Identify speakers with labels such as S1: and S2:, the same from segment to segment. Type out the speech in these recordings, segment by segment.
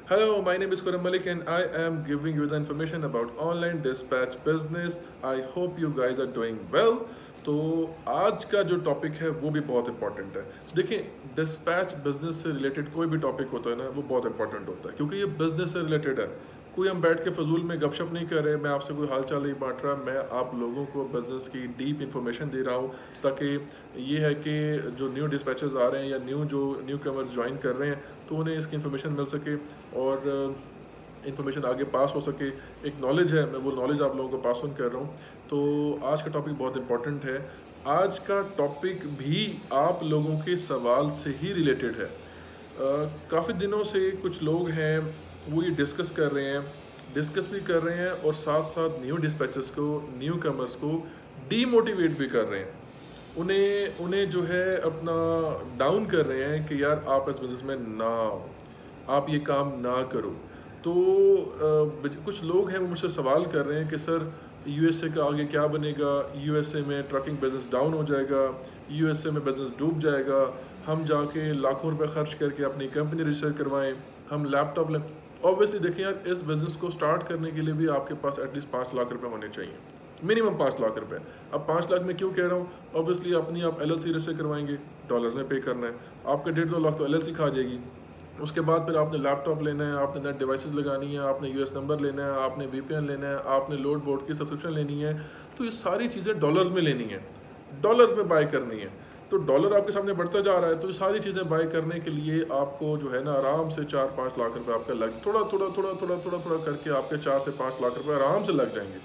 S1: Hello, my name is Kuram Malik and I am giving you the information about online dispatch business. I hope you guys are doing well. तो आज का जो topic है वो भी बहुत important है। देखिए, डिस्पैच बिजनेस से रिलेटेड कोई भी टॉपिक होता है ना, वो बहुत इंपॉर्टेंट होता है क्योंकि ये बिजनेस से रिलेटेड है। कोई हम बैठ के फजूल में गपशप नहीं कर रहे, मैं आपसे कोई हाल चाल नहीं बांट रहा, मैं आप लोगों को बिज़नेस की डीप इन्फॉर्मेशन दे रहा हूँ ताकि ये है कि जो न्यू डिस्पैचर्स आ रहे हैं या न्यू कमर्स ज्वाइन कर रहे हैं तो उन्हें इसकी इन्फॉर्मेशन मिल सके और इन्फॉर्मेशन आगे पास हो सके। एक नॉलेज है, मैं वो नॉलेज आप लोगों को पास ऑन कर रहा हूँ। तो आज का टॉपिक बहुत इंपॉर्टेंट है। आज का टॉपिक भी आप लोगों के सवाल से ही रिलेटेड है। काफ़ी दिनों से कुछ लोग हैं वो ये डिस्कस भी कर रहे हैं और साथ साथ न्यू डिस्पैचर्स को, न्यू कमर्स को डीमोटिवेट भी कर रहे हैं। उन्हें जो है अपना डाउन कर रहे हैं कि यार आप इस बिज़नेस में ना आओ, आप ये काम ना करो। तो कुछ लोग हैं वो मुझसे सवाल कर रहे हैं कि सर यूएसए का आगे क्या बनेगा, यूएसए में ट्रकिंग बिजनेस डाउन हो जाएगा, यूएसए में बिजनेस डूब जाएगा, हम जाके लाखों रुपए खर्च करके अपनी कंपनी रजिस्टर करवाएं, हम लैपटॉप लें। ऑब्वियसली देखिए यार, इस बिज़नेस को स्टार्ट करने के लिए भी आपके पास एटलीस्ट 5 लाख रुपए होने चाहिए, मिनिमम 5 लाख रुपए। अब 5 लाख में क्यों कह रहा हूँ, ऑब्वियसली अपनी आप एलएलसी रजिस्टर करवाएंगे, डॉलर्स में पे करना है, आपका 1.5-2 लाख तो एलएलसी खा जाएगी। उसके बाद फिर आपने लैपटॉप लेना है, आपने नेट डिवाइसेस लगानी है, आपने यूएस नंबर लेना है, आपने वीपीएन लेना है, आपने लोड बोर्ड की सब्सक्रिप्शन लेनी है। तो ये सारी चीज़ें डॉलर्स में लेनी है, डॉलर्स में बाय करनी है। तो डॉलर आपके सामने बढ़ता जा रहा है, तो ये सारी चीज़ें बाय करने के लिए आपको जो है ना आराम से 4-5 लाख रुपए आपका लग, थोड़ा करके आपके 4 से 5 लाख रुपए आराम से लग जाएंगे।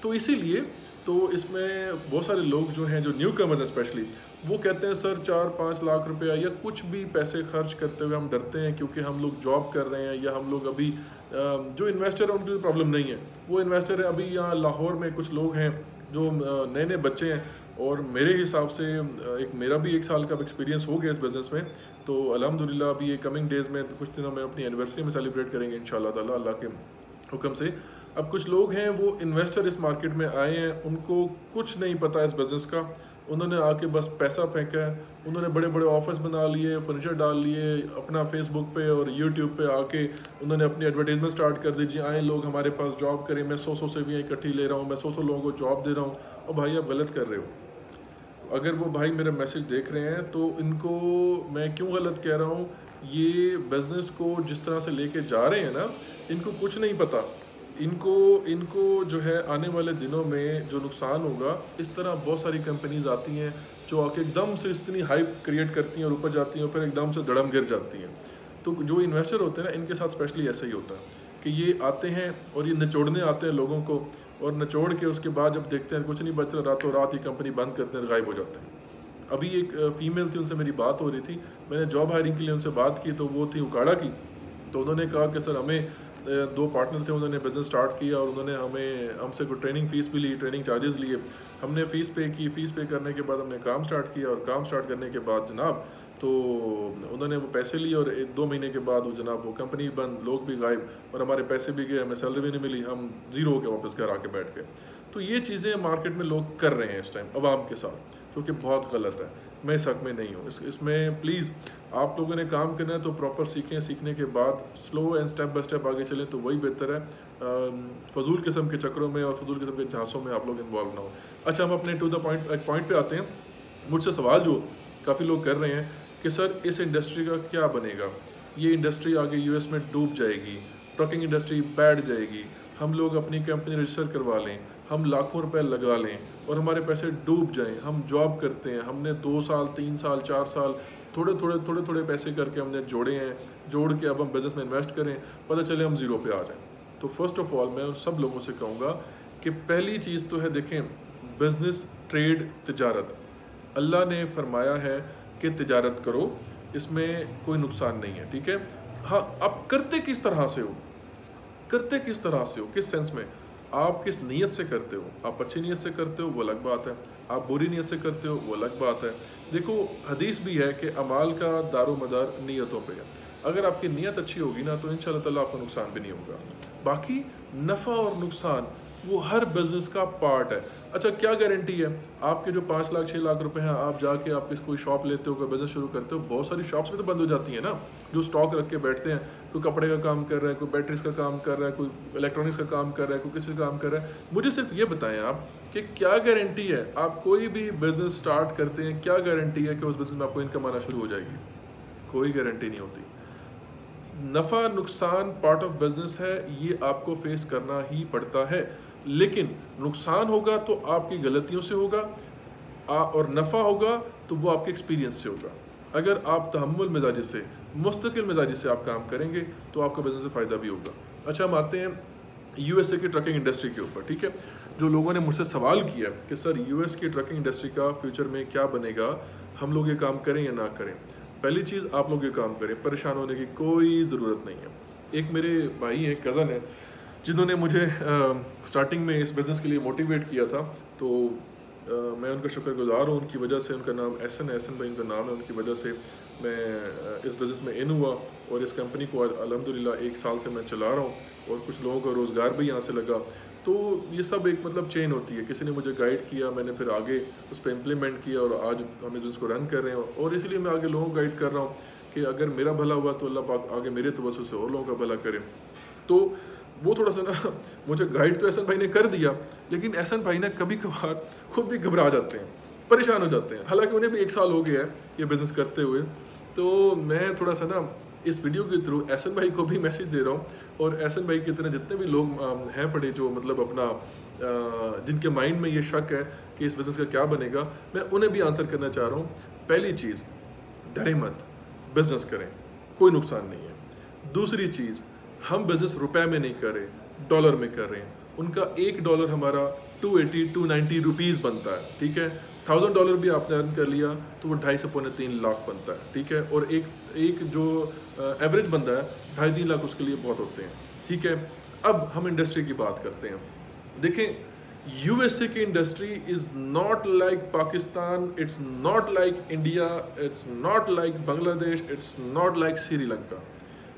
S1: तो इसीलिए तो इसमें बहुत सारे लोग जो हैं, जो न्यू कमर्स स्पेशली, वो कहते हैं सर 4-5 लाख रुपया या कुछ भी पैसे खर्च करते हुए हम डरते हैं क्योंकि हम लोग जॉब कर रहे हैं या हम लोग अभी जो इन्वेस्टर है उनकी प्रॉब्लम नहीं है। वो इन्वेस्टर है अभी यहाँ लाहौर में कुछ लोग हैं जो नए नए बच्चे हैं और मेरे हिसाब से मेरा भी 1 साल का एक्सपीरियंस हो गया इस बिज़नेस में। तो अल्हम्दुलिल्लाह अभी ये कमिंग डेज़ में कुछ दिनों में अपनी एनिवर्सरी में सेलिब्रेट करेंगे इंशाल्लाह ताला, अल्लाह के हुक्म से। अब कुछ लोग हैं वो इन्वेस्टर इस मार्केट में आए हैं, उनको कुछ नहीं पता इस बिज़नेस का, उन्होंने आके बस पैसा फेंका है, उन्होंने बड़े बड़े ऑफिस बना लिए, फर्नीचर डाल लिए, अपना फेसबुक पे और यूट्यूब पे आके उन्होंने अपनी एडवर्टाइजमेंट स्टार्ट कर दी, जी आए लोग हमारे पास जॉब करें, मैं 100 से भी इकट्ठी ले रहा हूँ, मैं 100 लोगों को जॉब दे रहा हूँ। और भाई आप गलत कर रहे हो। अगर वो भाई मेरा मैसेज देख रहे हैं तो इनको मैं क्यों गलत कह रहा हूँ, ये बिज़नेस को जिस तरह से लेके जा रहे हैं ना, इनको कुछ नहीं पता। इनको जो है आने वाले दिनों में जो नुकसान होगा, इस तरह बहुत सारी कंपनीज आती हैं जो आके एकदम से इतनी हाइप क्रिएट करती हैं और ऊपर जाती हैं और फिर एकदम से धड़म गिर जाती हैं। तो जो इन्वेस्टर होते हैं ना, इनके साथ स्पेशली ऐसा ही होता है कि ये आते हैं और ये निचोड़ने आते हैं लोगों को, और निचोड़ के उसके बाद जब देखते हैं कुछ नहीं बच रहा, रातों रात ही कंपनी बंद करते हैं, गायब हो जाते हैं। अभी एक फीमेल थी, उनसे मेरी बात हो रही थी, मैंने जॉब हायरिंग के लिए उनसे बात की, तो वो थी उकाड़ा की। तो उन्होंने कहा कि सर हमें 2 पार्टनर थे, उन्होंने बिज़नेस स्टार्ट किया और उन्होंने हमसे कोई ट्रेनिंग फ़ीस भी ली, ट्रेनिंग चार्जेस लिए, हमने फ़ीस पे की, फ़ीस पे करने के बाद हमने काम स्टार्ट किया और काम स्टार्ट करने के बाद जनाब तो उन्होंने वो पैसे लिए और 1-2 महीने के बाद वो जनाब वो कंपनी बंद, लोग भी गायब और हमारे पैसे भी गए, हमें सैलरी भी नहीं मिली, हम ज़ीरो हो गए वापस घर आके बैठ गए। तो ये चीज़ें मार्केट में लोग कर रहे हैं इस टाइम अवाम के साथ, जो कि बहुत गलत है। मैं इस हक में नहीं हूँ। इसमें प्लीज़ आप लोगों ने काम करना है तो प्रॉपर सीखें, सीखने के बाद slow and step by step आगे चलें तो वही बेहतर है। फजूल किस्म के चक्करों में और फजूल किस्म के झांसों में आप लोग इन्वॉल्व ना हो। अच्छा, हम अपने टू द पॉइंट एक पॉइंट पे आते हैं। मुझसे सवाल जो काफ़ी लोग कर रहे हैं कि सर इस इंडस्ट्री का क्या बनेगा, ये इंडस्ट्री आगे यूएस में डूब जाएगी, ट्रकिंग इंडस्ट्री बैठ जाएगी, हम लोग अपनी कंपनी रजिस्टर करवा लें, हम लाखों रुपए लगा लें और हमारे पैसे डूब जाएं, हम जॉब करते हैं, हमने 2 साल 3 साल 4 साल थोड़े पैसे करके हमने जोड़े हैं, जोड़ के अब हम बिज़नेस में इन्वेस्ट करें, पता चले हम ज़ीरो पे आ जाएं। तो फर्स्ट ऑफ ऑल मैं उन सब लोगों से कहूँगा कि पहली चीज़ तो है, देखें बिज़नेस, ट्रेड, तिजारत, अल्लाह ने फरमाया है कि तिजारत करो, इसमें कोई नुकसान नहीं है, ठीक है। हाँ, आप करते किस तरह से हो, किस सेंस में, आप किस नीयत से करते हो। आप अच्छी नीयत से करते हो वो अलग बात है, आप बुरी नीयत से करते हो वो अलग बात है। देखो हदीस भी है कि अमाल का दारो मदार नीयतों पे है। अगर आपकी नीयत अच्छी होगी ना तो इंशाल्लाह ताला आपको नुकसान भी नहीं होगा। बाकी नफ़ा और नुकसान वो हर बिजनेस का पार्ट है। अच्छा, क्या गारंटी है आपके जो 5 लाख 6 लाख रुपए हैं, आप जाके आप कोई शॉप लेते हो, कोई बिजनेस शुरू करते हो, बहुत सारी शॉप्स भी तो बंद हो जाती हैं ना, जो स्टॉक रख के बैठते हैं। कोई कपड़े का काम कर रहा है, कोई बैटरीज का काम कर रहा है, कोई इलेक्ट्रॉनिक्स का काम कर रहा है, कोई किसी का काम कर रहा है। मुझे सिर्फ ये बताएं आप कि क्या गारंटी है, आप कोई भी बिजनेस स्टार्ट करते हैं, क्या गारंटी है कि उस बिजनेस में आपको इनकम आना शुरू हो जाएगी? कोई गारंटी नहीं होती। नफ़ा नुकसान पार्ट ऑफ बिजनेस है, ये आपको फेस करना ही पड़ता है। लेकिन नुकसान होगा तो आपकी गलतियों से होगा, और नफ़ा होगा तो वो आपके एक्सपीरियंस से होगा। अगर आप तहम्मुल मिजाजी से, मुस्तकिल मिजाजी से आप काम करेंगे तो आपका बिजनेस से फ़ायदा भी होगा। अच्छा, हम आते हैं यूएसए की ट्रकिंग इंडस्ट्री के ऊपर। ठीक है, जो लोगों ने मुझसे सवाल किया कि सर यूएस की ट्रकिंग इंडस्ट्री का फ्यूचर में क्या बनेगा, हम लोग ये काम करें या ना करें। पहली चीज़, आप लोग ये काम करें, परेशान होने की कोई ज़रूरत नहीं है। एक मेरे भाई हैं, कज़न है, जिन्होंने मुझे स्टार्टिंग में इस बिज़नेस के लिए मोटिवेट किया था, तो मैं उनका शुक्रगुजार हूँ। उनकी वजह से, उनका नाम एहसन भाई उनका नाम है, उनकी वजह से मैं इस बिज़नेस में इन हुआ और इस कंपनी को आज अल्हम्दुलिल्लाह 1 साल से मैं चला रहा हूँ और कुछ लोगों का रोज़गार भी यहाँ से लगा। तो ये सब एक मतलब चेन होती है, किसी ने मुझे गाइड किया, मैंने फिर आगे उस पर इम्प्लीमेंट किया और आज हम इस बिज़नेस को रन कर रहे हैं। और इसलिए मैं आगे लोगों को गाइड कर रहा हूँ कि अगर मेरा भला हुआ तो अल्लाह पाक आगे मेरे तवज्जुह से और लोगों का भला करे। तो वो थोड़ा सा ना मुझे गाइड तो एहसन भाई ने कर दिया, लेकिन एहसन भाई ना कभी कभार खुद भी घबरा जाते हैं, परेशान हो जाते हैं। हालांकि उन्हें भी 1 साल हो गया है ये बिज़नेस करते हुए। तो मैं थोड़ा सा ना इस वीडियो के थ्रू एहसन भाई को भी मैसेज दे रहा हूँ, और एहसन भाई की तरह जितने भी लोग हैं पड़े, जो मतलब अपना जिनके माइंड में ये शक है कि इस बिज़नेस का क्या बनेगा, मैं उन्हें भी आंसर करना चाह रहा हूँ। पहली चीज़, डरे मत, बिज़नेस करें, कोई नुकसान नहीं है। दूसरी चीज़, हम बिज़नेस रुपए में नहीं कर रहे, डॉलर में कर रहे हैं। उनका $1 हमारा 280-290 रुपीज़ बनता है। ठीक है, $1000 भी आपने अर्न कर लिया तो वो 2.5 से पौने 3 लाख बनता है। ठीक है, और एक जो एवरेज बंदा है 2.5-3 लाख उसके लिए बहुत होते हैं। ठीक है, अब हम इंडस्ट्री की बात करते हैं। देखें, यूएसए की industry is not like Pakistan, it's not like India, it's not like Bangladesh, it's not like Sri Lanka.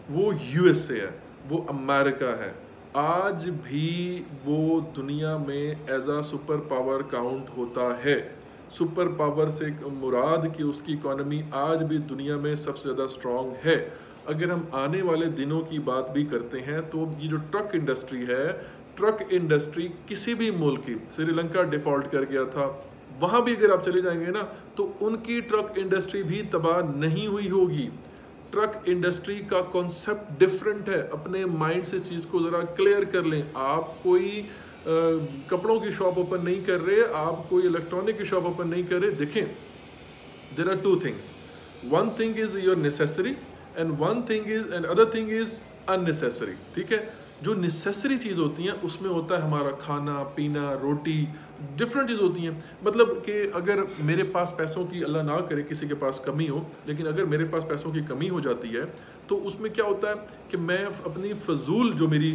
S1: वो यूएसए है, वो अमेरिका है। आज भी वो दुनिया में एज आ सुपर पावर काउंट होता है। सुपर पावर से मुराद कि उसकी इकोनॉमी आज भी दुनिया में सबसे ज़्यादा स्ट्रॉन्ग है। अगर हम आने वाले दिनों की बात भी करते हैं तो ये जो ट्रक इंडस्ट्री है, ट्रक इंडस्ट्री किसी भी मुल्क की, श्रीलंका डिफॉल्ट कर गया था, वहाँ भी अगर आप चले जाएंगे ना तो उनकी ट्रक इंडस्ट्री भी तबाह नहीं हुई होगी। ट्रक इंडस्ट्री का कॉन्सेप्ट डिफरेंट है। अपने माइंड से इस चीज़ को ज़रा क्लियर कर लें। आप कोई कपड़ों की शॉप ओपन नहीं कर रहे, आप कोई इलेक्ट्रॉनिक की शॉप ओपन नहीं कर रहे। देखें, there are 2 things, one thing is your necessary and other thing is unnecessary. ठीक है, जो नेसेसरी चीज़ होती हैं उसमें होता है हमारा खाना पीना, रोटी, डिफरेंट चीज़ होती हैं। मतलब कि अगर मेरे पास पैसों की, अल्लाह ना करे किसी के पास कमी हो, लेकिन अगर मेरे पास पैसों की कमी हो जाती है तो उसमें क्या होता है कि मैं अपनी फजूल जो मेरी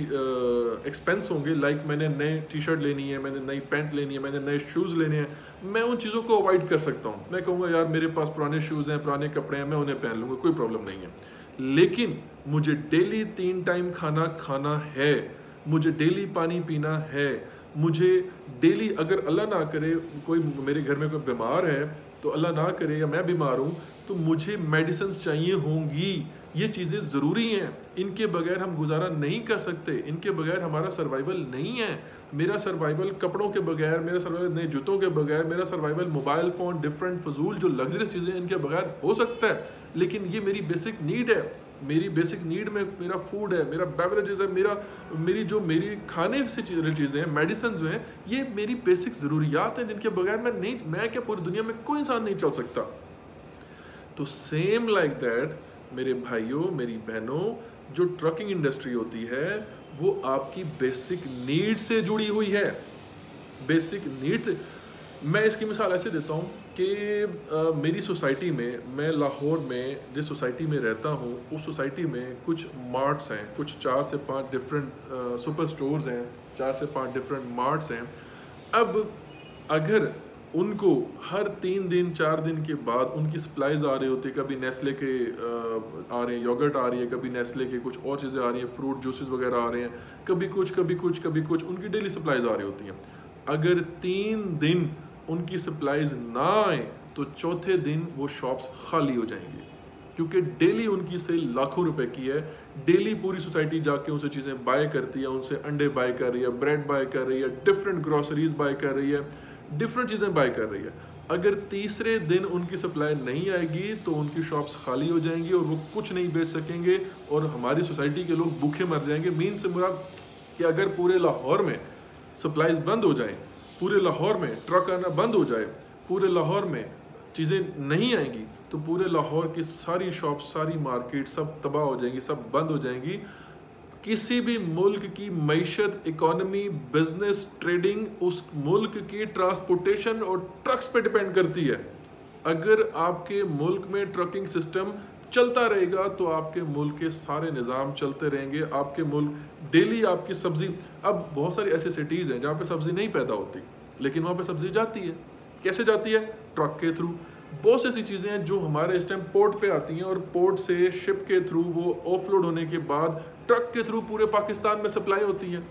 S1: एक्सपेंस होंगे, लाइक मैंने नए टी शर्ट लेनी है, मैंने नई पैंट लेनी है, मैंने नए शूज़ लेने हैं, मैं उन चीज़ों को अवॉइड कर सकता हूँ। मैं कहूँगा यार मेरे पास पुराने शूज़ हैं, पुराने कपड़े हैं, मैं उन्हें पहन लूँगा, कोई प्रॉब्लम नहीं है। लेकिन मुझे डेली 3 टाइम खाना खाना है, मुझे डेली पानी पीना है, मुझे डेली, अगर अल्लाह ना करे कोई मेरे घर में कोई बीमार है, तो अल्लाह ना करे या मैं बीमार हूँ तो मुझे मेडिसिन चाहिए होंगी। ये चीज़ें ज़रूरी हैं, इनके बगैर हम गुजारा नहीं कर सकते, इनके बगैर हमारा सर्वाइवल नहीं है। मेरा सर्वाइवल कपड़ों के बगैर, मेरा सर्वाइवल नए जूतों के बगैर, मेरा सर्वाइवल मोबाइल फ़ोन, डिफरेंट फजूल जो लग्जरियस चीज़ें इनके बगैर हो सकता है, लेकिन ये मेरी बेसिक नीड है। मेरी बेसिक नीड में मेरा फूड है, मेरा बेवरेजेस है, मेरी खाने से चीज़ें हैं, मेडिसिन जो हैं, ये मेरी बेसिक ज़रूरियात हैं जिनके बगैर मैं क्या पूरी दुनिया में कोई इंसान नहीं चल सकता। तो सेम लाइक दैट मेरे भाइयों, मेरी बहनों, जो ट्रकिंग इंडस्ट्री होती है वो आपकी बेसिक नीड से जुड़ी हुई है। बेसिक नीड से मैं इसकी मिसाल ऐसे देता हूँ कि मेरी सोसाइटी में, मैं लाहौर में जिस सोसाइटी में रहता हूँ उस सोसाइटी में कुछ मार्ट्स हैं, कुछ 4 से 5 डिफरेंट सुपर स्टोर्स हैं, 4 से 5 डिफरेंट मार्ट्स हैं। अब अगर उनको हर 3 दिन 4 दिन के बाद उनकी सप्लाईज आ रही होती है। कभी नेस्ले के आ रहे हैं, योगर्ट आ रही है, कभी नेस्ले के कुछ और चीज़ें आ रही हैं, फ्रूट जूसेस वगैरह आ रहे हैं, कभी कुछ कभी कुछ कभी कुछ, उनकी डेली सप्लाईज आ रही होती हैं। अगर 3 दिन उनकी सप्लाईज ना आए तो चौथे दिन वो शॉप्स खाली हो जाएंगी, क्योंकि डेली उनकी सेल लाखों रुपए की है। डेली पूरी सोसाइटी जाके उनसे चीज़ें बाय करती है, उनसे अंडे बाय कर रही है, ब्रेड बाय कर रही है, डिफरेंट ग्रोसरीज बाय कर रही है, डिफरेंट चीज़ें बाय कर रही है। अगर तीसरे दिन उनकी सप्लाई नहीं आएगी तो उनकी शॉप्स खाली हो जाएंगी और वो कुछ नहीं बेच सकेंगे और हमारी सोसाइटी के लोग भूखे मर जाएंगे। मीन से मुराद कि अगर पूरे लाहौर में सप्लाईज बंद हो जाएं, पूरे लाहौर में ट्रक आना बंद हो जाए, पूरे लाहौर में चीज़ें नहीं आएंगी तो पूरे लाहौर की सारी शॉप, सारी मार्केट सब तबाह हो जाएंगी, सब बंद हो जाएंगी। किसी भी मुल्क की मईशत, इकोनॉमी, बिजनेस, ट्रेडिंग उस मुल्क की ट्रांसपोर्टेशन और ट्रक्स पे डिपेंड करती है। अगर आपके मुल्क में ट्रकिंग सिस्टम चलता रहेगा तो आपके मुल्क के सारे निज़ाम चलते रहेंगे। आपके मुल्क डेली आपकी सब्जी, अब बहुत सारी ऐसी सिटीज़ हैं जहाँ पे सब्ज़ी नहीं पैदा होती लेकिन वहाँ पे सब्ज़ी जाती है। कैसे जाती है? ट्रक के थ्रू। बहुत सी ऐसी चीज़ें हैं जो हमारे इस टाइम पोर्ट पे आती हैं और पोर्ट से शिप के थ्रू वो ऑफलोड होने के बाद ट्रक के थ्रू पूरे पाकिस्तान में सप्लाई होती है।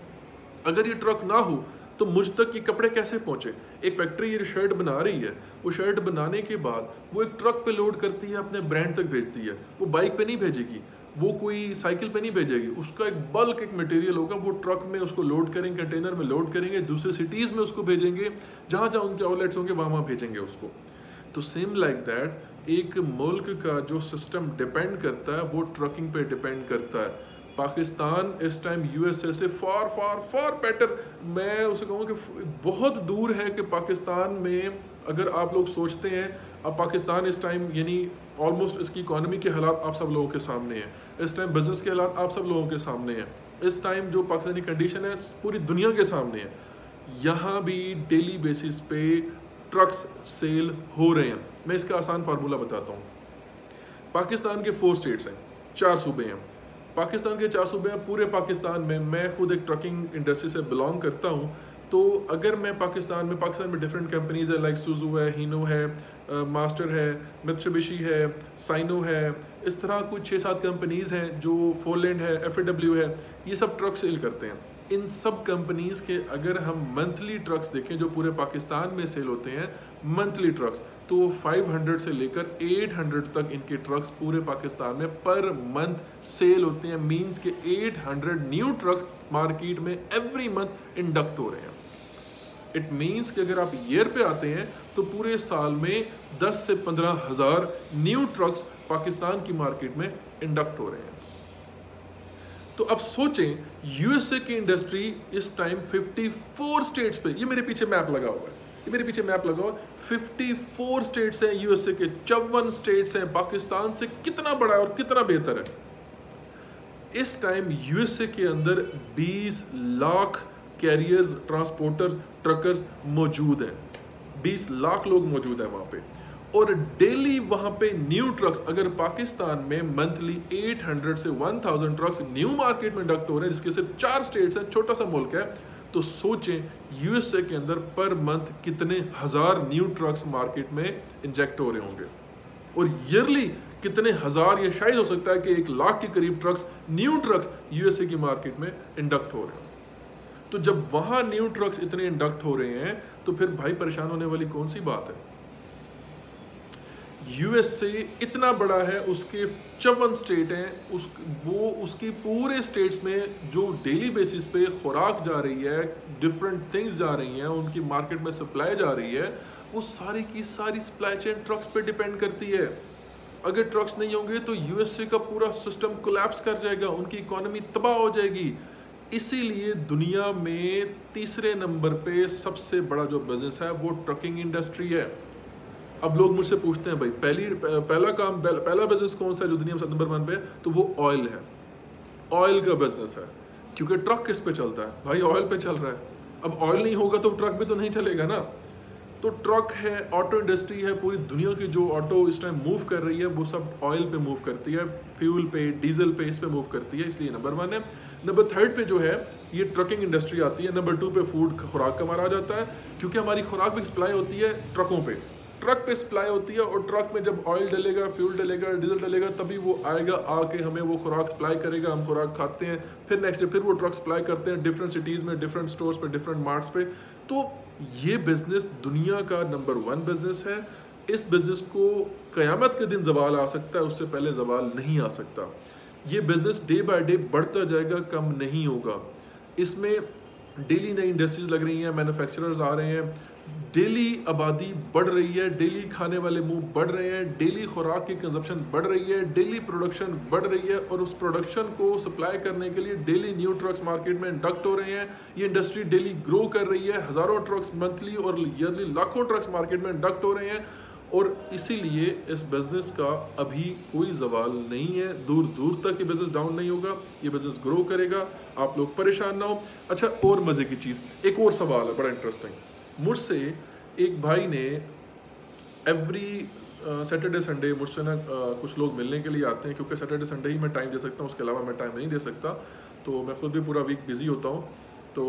S1: अगर ये ट्रक ना हो तो मुझ तक ये कपड़े कैसे पहुँचे? एक फैक्ट्री ये शर्ट बना रही है, वो शर्ट बनाने के बाद वो एक ट्रक पे लोड करती है, अपने ब्रांड तक भेजती है। वो बाइक पे नहीं भेजेगी, वो कोई साइकिल पे नहीं भेजेगी, उसका एक बल्क एक मटेरियल होगा, वो ट्रक में उसको लोड करेंगे, कंटेनर में लोड करेंगे, दूसरे सिटीज़ में उसको भेजेंगे, जहाँ जहाँ उनके आउटलेट्स होंगे वहाँ भेजेंगे उसको। तो सेम लाइक दैट एक मुल्क का जो सिस्टम डिपेंड करता है वो ट्रकिंग पे डिपेंड करता है। पाकिस्तान इस टाइम यूएसए से फार फार फार बेटर, मैं उसे कहूँगा कि बहुत दूर है कि पाकिस्तान में अगर आप लोग सोचते हैं, अब पाकिस्तान इस टाइम यानी ऑलमोस्ट इसकी इकॉनमी के हालात आप सब लोगों के सामने हैं, इस टाइम बिजनेस के हालात आप सब लोगों के सामने हैं, इस टाइम जो पाकिस्तानी कंडीशन है पूरी दुनिया के सामने है। यहाँ भी डेली बेसिस पे ट्रक्स सेल हो रहे हैं। मैं इसका आसान फार्मूला बताता हूँ। पाकिस्तान के 4 स्टेट्स हैं, 4 सूबे हैं। पाकिस्तान के 4 सूबे हैं। पूरे पाकिस्तान में मैं खुद एक ट्रकिंग इंडस्ट्री से बिलोंग करता हूँ, तो अगर मैं पाकिस्तान में डिफरेंट कंपनीज है, लाइक सुजू है, हीनो है, मास्टर है, मित्सुबिशी है, साइनो है, इस तरह कुछ 6-7 कंपनीज हैं, जो फोरलैंड है, FAW है, ये सब ट्रक सेल करते हैं। इन सब कंपनीज के अगर हम मंथली ट्रक्स देखें जो पूरे पाकिस्तान में सेल होते हैं, मंथली ट्रक्स, तो 500 से लेकर 800 तक इनके ट्रक्स पूरे पाकिस्तान में पर मंथ सेल होते हैं। मींस के 800 न्यू ट्रक्स मार्केट में एवरी मंथ इंडक्ट हो रहे हैं। इट मीन्स कि अगर आप ईयर पे आते हैं तो पूरे साल में 10 से 15 हज़ार न्यू ट्रक्स पाकिस्तान की मार्केट में इंडक्ट हो रहे हैं। तो अब सोचें, यूएसए की इंडस्ट्री इस टाइम 54 स्टेट्स पे, ये मेरे पीछे मैप लगा हुआ है, ये मेरे पीछे मैप लगा हुआ है, 54 स्टेट्स हैं यूएसए के, 54 स्टेट्स हैं। पाकिस्तान से कितना बड़ा है और कितना बेहतर है। इस टाइम यूएसए के अंदर 20 लाख कैरियर्स, ट्रांसपोर्टर, ट्रकर्स मौजूद हैं। 20 लाख लोग मौजूद हैं वहाँ पे, और डेली वहाँ पे न्यू ट्रक्स, अगर पाकिस्तान में मंथली 800 से 1000 ट्रक्स न्यू मार्केट में इंडक्ट हो रहे हैं, जिसके सिर्फ 4 स्टेट्स हैं, छोटा सा मुल्क है, तो सोचें यूएसए के अंदर पर मंथ कितने हज़ार न्यू ट्रक्स मार्केट में इंजेक्ट हो रहे होंगे, और ईयरली कितने हज़ार, या शायद हो सकता है कि 1 लाख के करीब ट्रक्स, न्यू ट्रक्स यूएसए की मार्केट में इंडक्ट हो रहे हैं। तो जब वहाँ न्यू ट्रक्स इतने इंडक्ट हो रहे हैं तो फिर भाई परेशान होने वाली कौन सी बात है। यूएसए इतना बड़ा है, उसके 54 स्टेट हैं, उसकी पूरे स्टेट्स में जो डेली बेसिस पे खुराक जा रही है, डिफरेंट थिंग्स जा रही हैं, उनकी मार्केट में सप्लाई जा रही है, वो सारी की सारी सप्लाई चेन ट्रक्स पे डिपेंड करती है। अगर ट्रक्स नहीं होंगे तो यूएसए का पूरा सिस्टम कोलैप्स कर जाएगा, उनकी इकोनॉमी तबाह हो जाएगी। इसीलिए दुनिया में तीसरे नंबर पे सबसे बड़ा जो बिजनेस है वो ट्रकिंग इंडस्ट्री है। अब लोग मुझसे पूछते हैं भाई पहला बिजनेस कौन सा है जो दुनिया में नंबर 1 पे है, तो वो ऑयल है, ऑयल का बिजनेस है, क्योंकि ट्रक किस पे चलता है भाई, ऑयल पे चल रहा है। अब ऑयल नहीं होगा तो ट्रक भी तो नहीं चलेगा ना। तो ट्रक है, ऑटो इंडस्ट्री है, पूरी दुनिया की जो ऑटो इस टाइम मूव कर रही है वो सब ऑयल पे मूव करती है, फ्यूल पे, डीजल पे, इस पे मूव करती है, इसलिए नंबर 1 है। नंबर 3 पे जो है ये ट्रकिंग इंडस्ट्री आती है। नंबर 2 पे फूड, खुराक का हमारा आ जाता है, क्योंकि हमारी खुराक भी सप्लाई होती है ट्रकों पे, ट्रक पे सप्लाई होती है, और ट्रक में जब ऑयल डलेगा, फ्यूल डलेगा, डीजल डलेगा, तभी वो आएगा, आके हमें वो खुराक सप्लाई करेगा, हम खुराक खाते हैं, फिर नेक्स्ट डे फिर वो ट्रक सप्लाई करते हैं डिफरेंट सिटीज़ में, डिफरेंट स्टोर्स पे, डिफरेंट मार्ट्स पे। तो ये बिज़नेस दुनिया का नंबर 1 बिज़नेस है। इस बिज़नेस को क़यामत के दिन ज़वाल आ सकता है, उससे पहले ज़वाल नहीं आ सकता। ये बिज़नेस डे बाय डे बढ़ता जाएगा, कम नहीं होगा। इसमें डेली नई इंडस्ट्रीज लग रही हैं, मैन्युफैक्चरर्स आ रहे हैं, डेली आबादी बढ़ रही है, डेली खाने वाले मुंह बढ़ रहे हैं, डेली खुराक की कंजप्शन बढ़ रही है, डेली प्रोडक्शन बढ़ रही है, और उस प्रोडक्शन को सप्लाई करने के लिए डेली न्यू ट्रक्स मार्केट में इंडक्ट हो रहे हैं। ये इंडस्ट्री डेली ग्रो कर रही है, हज़ारों ट्रक्स मंथली और ईयरली लाखों ट्रक्स मार्केट में इंडक्ट हो रहे हैं, और इसीलिए इस बिज़नेस का अभी कोई ज़वाल नहीं है। दूर दूर तक ये बिज़नेस डाउन नहीं होगा, ये बिज़नेस ग्रो करेगा, आप लोग परेशान ना हो। अच्छा, और मज़े की चीज़, एक और सवाल है बड़ा इंटरेस्टिंग। मुझसे एक भाई ने एवरी सैटरडे संडे मुझसे ना कुछ लोग मिलने के लिए आते हैं, क्योंकि सैटरडे संडे ही मैं टाइम दे सकता हूँ, उसके अलावा मैं टाइम नहीं दे सकता, तो मैं खुद भी पूरा वीक बिज़ी होता हूँ। तो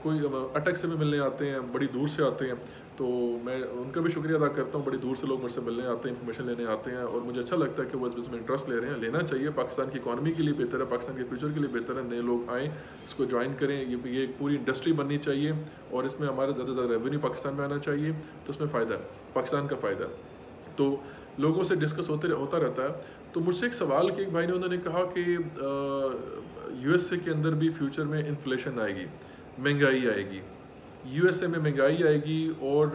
S1: कोई अटक से भी मिलने आते हैं, बड़ी दूर से आते हैं, तो मैं उनका भी शुक्रिया अदा करता हूँ। बड़ी दूर से लोग मुझसे मिलने आते हैं, इन्फॉर्मेशन लेने आते हैं, और मुझे अच्छा लगता है कि वो इस बिज़नेस में इंटरेस्ट ले रहे हैं। लेना चाहिए, पाकिस्तान की इकॉनमी के लिए बेहतर है, पाकिस्तान के फ्यूचर के लिए बेहतर है। नए लोग आएँ, इसको ज्वाइन करें, ये एक पूरी इंडस्ट्री बननी चाहिए, और इसमें हमारा ज़्यादा से ज़्यादा रेवेन्यू पाकिस्तान में आना चाहिए, तो उसमें फ़ायदा है, पाकिस्तान का फ़ायदा है। तो लोगों से डिस्कस होता रहता है। तो मुझसे एक सवाल कि एक भाई ने, उन्होंने कहा कि यूएसए के अंदर भी फ्यूचर में इन्फ्लेशन आएगी, महंगाई आएगी, यूएसए में महंगाई आएगी, और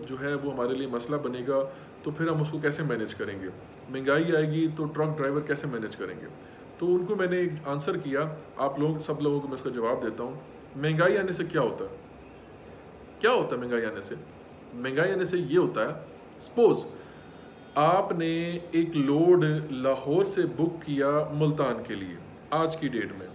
S1: जो है वो हमारे लिए मसला बनेगा, तो फिर हम उसको कैसे मैनेज करेंगे? महंगाई आएगी तो ट्रक ड्राइवर कैसे मैनेज करेंगे? तो उनको मैंने एक आंसर किया, आप लोग सब लोगों को मैं उसका जवाब देता हूँ। महंगाई आने से क्या होता है? क्या होता है महंगाई आने से? महंगाई आने से ये होता है, सपोज आपने एक लोड लाहौर से बुक किया मुल्तान के लिए, आज की डेट में,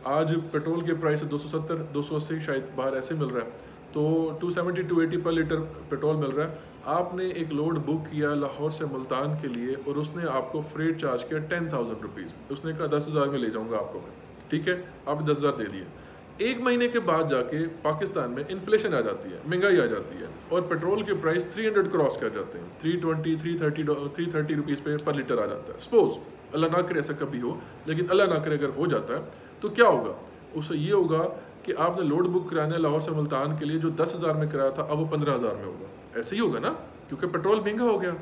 S1: आज पेट्रोल के प्राइस 270 280 शायद बाहर ऐसे मिल रहा है, तो 270 280 पर लीटर पेट्रोल मिल रहा है। आपने एक लोड बुक किया लाहौर से मुल्तान के लिए, और उसने आपको फ्रेट चार्ज किया 10,000 रुपीज़। उसने कहा 10,000 में ले जाऊंगा आपको मैं, ठीक है, आपने 10,000 दे दिए। एक महीने के बाद जाके पाकिस्तान में इन्फ्लेशन आ जाती है, महंगाई आ जाती है, और पेट्रोल के प्राइस 300 क्रॉस कर जाते हैं, 320 330 रुपीज़ पे पर लीटर आ जाता है। सपोज, अल्लाह ना करे ऐसा कभी हो, लेकिन अल्लाह ना करे अगर हो जाता है, तो क्या होगा? उससे ये होगा कि आपने लोड बुक कराना है लाहौर से मुल्तान के लिए, जो 10,000 में कराया था, अब वो 15,000 में होगा। ऐसे ही होगा ना, क्योंकि पेट्रोल महंगा हो गया,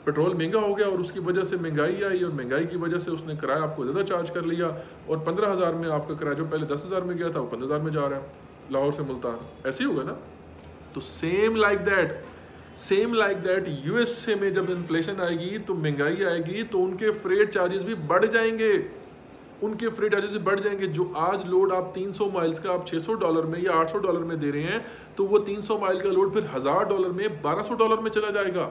S1: पेट्रोल महंगा हो गया, और उसकी वजह से महंगाई आई, और महंगाई की वजह से उसने किराया आपको ज़्यादा चार्ज कर लिया, और 15,000 में आपका किराया जो पहले 10,000 में गया था, वो 15,000 में जा रहा है लाहौर से मुल्तान। ऐसे ही होगा ना। तो सेम लाइक दैट यूएसए में जब इन्फ्लेशन आएगी, तो महंगाई आएगी, तो उनके फ्रेट चार्जेस भी बढ़ जाएंगे, उनके फ्रेट चार्जेस बढ़ जाएंगे। जो आज लोड आप 300 माइल्स का आप $600 में या $800 में दे रहे हैं, तो वो 300 माइल का लोड फिर $1,000 में, $1,200 में चला जाएगा।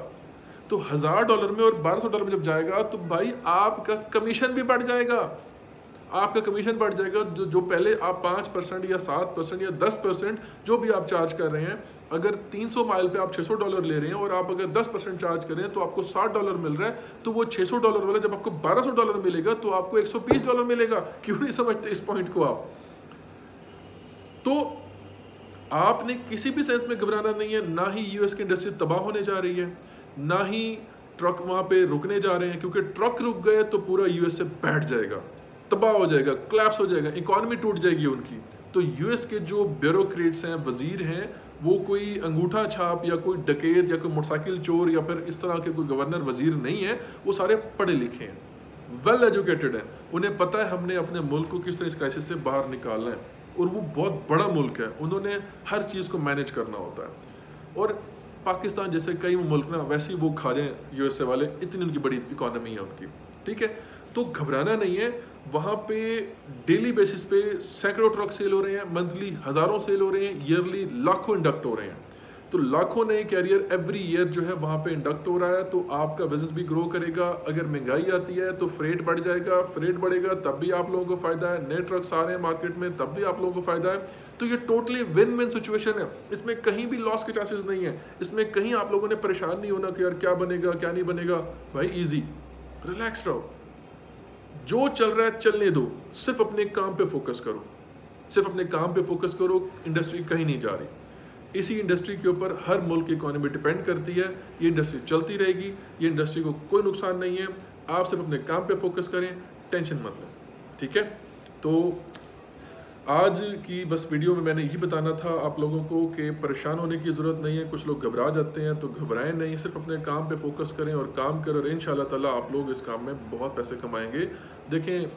S1: तो $1,000 में और $1,200 में जब जाएगा, तो भाई आपका कमीशन भी बढ़ जाएगा, आपका कमीशन बढ़ जाएगा। जो पहले आप 5% या 7% या 10% जो भी आप चार्ज कर रहे हैं, अगर 300 माइल पे आप $600 ले रहे हैं, और आप अगर 10% चार्ज कर रहे हैं, तो आपको $60 मिल रहा है। तो वो $600 वाला जब आपको $1,200 मिलेगा, तो आपको $120 मिलेगा। क्यों नहीं समझते इस पॉइंट को आप? तो आपने किसी भी सेंस में घबराना नहीं है। ना ही यूएस की इंडस्ट्री तबाह होने जा रही है, ना ही ट्रक वहाँ पे रुकने जा रहे हैं, क्योंकि ट्रक रुक गए तो पूरा यूएस से बैठ जाएगा, तबाह हो जाएगा, क्लैप्स हो जाएगा, इकॉनमी टूट जाएगी उनकी। तो यूएस के जो ब्यूरोक्रेट्स हैं, वजीर हैं, वो कोई अंगूठा छाप या कोई डकैत या कोई मोटरसाइकिल चोर या फिर इस तरह के कोई गवर्नर वजीर नहीं है। वो सारे पढ़े लिखे हैं, वेल एजुकेटेड हैं, उन्हें पता है हमने अपने मुल्क को किस तरह इस क्राइसिस से बाहर निकालना है, और वो बहुत बड़ा मुल्क है, उन्होंने हर चीज़ को मैनेज करना होता है। और पाकिस्तान जैसे कई मुल्क ना, वैसे ही वो खा जाएं यूएसए वाले, इतनी उनकी बड़ी इकॉनमी है उनकी, ठीक है। तो घबराना नहीं है। वहाँ पे डेली बेसिस पे सैकड़ों ट्रक सेल हो रहे हैं, मंथली हज़ारों सेल हो रहे हैं, ईयरली लाखों इंडक्ट हो रहे हैं। तो लाखों नए कैरियर एवरी ईयर जो है वहाँ पे इंडक्ट हो रहा है, तो आपका बिजनेस भी ग्रो करेगा। अगर महंगाई आती है तो फ्रेट बढ़ जाएगा, फ्रेट बढ़ेगा तब भी आप लोगों को फायदा है, नए ट्रक्स आ रहे हैं मार्केट में तब भी आप लोगों को फायदा है। तो ये टोटली विन विन सिचुएशन है, इसमें कहीं भी लॉस के चांसेस नहीं है, इसमें कहीं आप लोगों ने परेशान नहीं होना कि यार क्या बनेगा क्या नहीं बनेगा। भाई इजी, रिलैक्स रहो, जो चल रहा है चलने दो, सिर्फ अपने काम पे फोकस करो, सिर्फ अपने काम पे फोकस करो। इंडस्ट्री कहीं नहीं जा रही, इसी इंडस्ट्री के ऊपर हर मुल्क की इकोनॉमी डिपेंड करती है। ये इंडस्ट्री चलती रहेगी, ये इंडस्ट्री को कोई नुकसान नहीं है। आप सिर्फ अपने काम पे फोकस करें, टेंशन मत लें, ठीक है। तो आज की बस वीडियो में मैंने यही बताना था आप लोगों को कि परेशान होने की ज़रूरत नहीं है। कुछ लोग घबरा जाते हैं, तो घबराएं नहीं, सिर्फ अपने काम पे फोकस करें और काम करें, और इंशाल्लाह ताला आप लोग इस काम में बहुत पैसे कमाएंगे। देखें,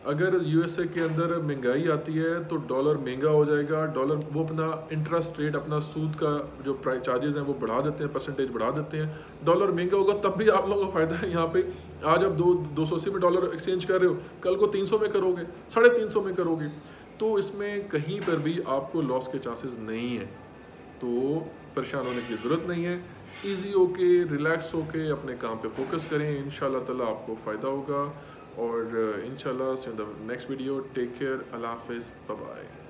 S1: अगर यूएसए के अंदर महंगाई आती है तो डॉलर महंगा हो जाएगा, डॉलर वो अपना इंटरेस्ट रेट, अपना सूद का जो प्राइस चार्जेस हैं वो बढ़ा देते हैं, परसेंटेज बढ़ा देते हैं। डॉलर महंगा होगा तब भी आप लोगों को फायदा है। यहाँ पे आज आप 280 में डॉलर एक्सचेंज कर रहे हो, कल को 300 में करोगे, 350 में करोगे, तो इसमें कहीं पर भी आपको लॉस के चांसेस नहीं है। तो परेशान होने की ज़रूरत नहीं है, ईजी होके रिलैक्स होके अपने काम पे फोकस करें, इंशाल्लाह ताला आपको फ़ायदा होगा। और इंशाल्लाह see in the next video, take care, अल्लाह हाफिज़, बाय बाय।